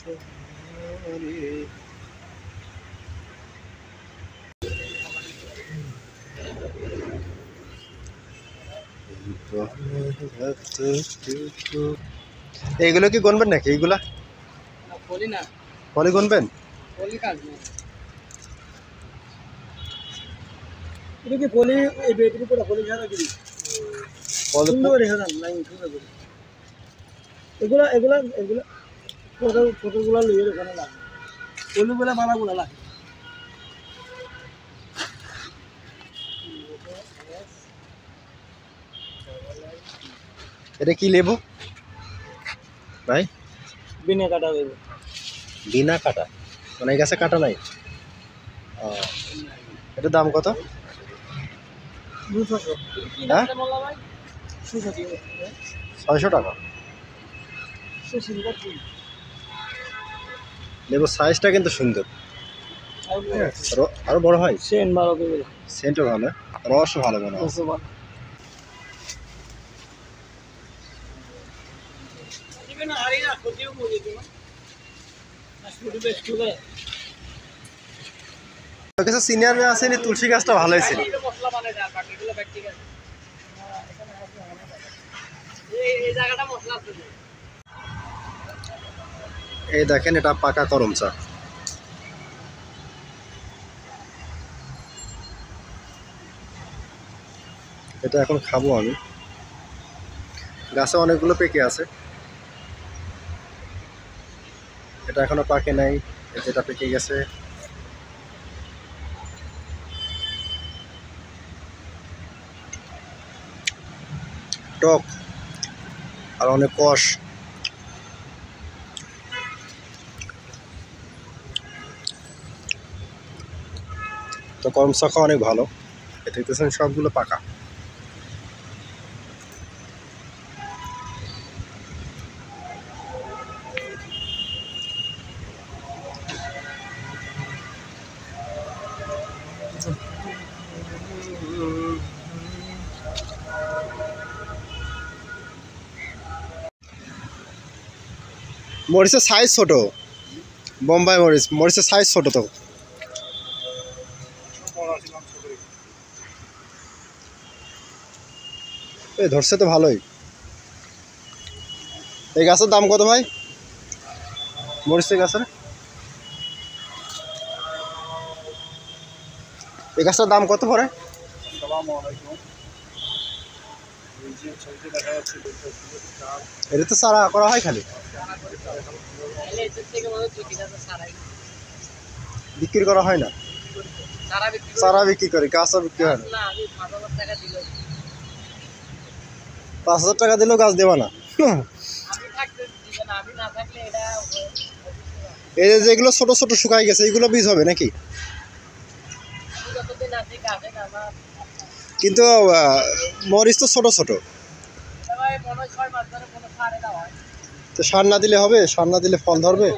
এইগুলো কি গুনবেন নাকি? এইগুলা পলি গুনবেন? এটা কি পলি এই বেটির উপরে পলি ছাড়া কি সুন্দর রেখে দেন লাইন সুন্দর করে এগুলা এগুলা এগুলা ফটোগুলা লিয়ে ওখানে লাগে পলিগুলা বালাগুলা লাগে এটা কি লেবু ভাই? বিনা কাটা লেবু। বিনা কাটা মানে গাছে কাটা নাই? ও, এটার দাম কত? 200 হ্যাঁ 600 টাকা। লেবুর সাইজটা কিন্তু সুন্দর, আরো বড় হয়। সেন্ট ভালো করে সেন্টও ভালো, রসও ভালো মনে হয়। সিনিয়র আসেনি, তুলসী গাছটা ভালোই ছিল। এই দেখেন এটা পাকা করম চা। এটা এখন খাবো আমি। গাছে অনেকগুলো পেকে আছে, এটা এখনো পাকে নাই, যেটা পেকে গেছে। টক আর অনেক কষ। তো করম চা খাওয়া অনেক ভালো। দেখতেছেন সবগুলো পাকা। মরিচের সাইজ ছোট, বোম্বাই মরিচ, মরিচের সাইজ ছোট। তো এই ধরছে তো ভালোই। এই গাছের দাম কত ভাই? মরিচের গাছের এই গাছটার দাম কত পড়ে? এটা তো সারা করা হয়, খালি বিক্রি করা হয় না। সারা বিক্রি করে, গাছও বিক্রি হয় না। 5,000 টাকা দিলেও গাছ দেবা না। এই যেগুলো ছোট ছোট শুকাই গেছে, এগুলো বীজ হবে নাকি? কিন্তু মরিচ তো ছোট ছোট, তো সার না দিলে হবে? সার না দিলে ফল ধরবে?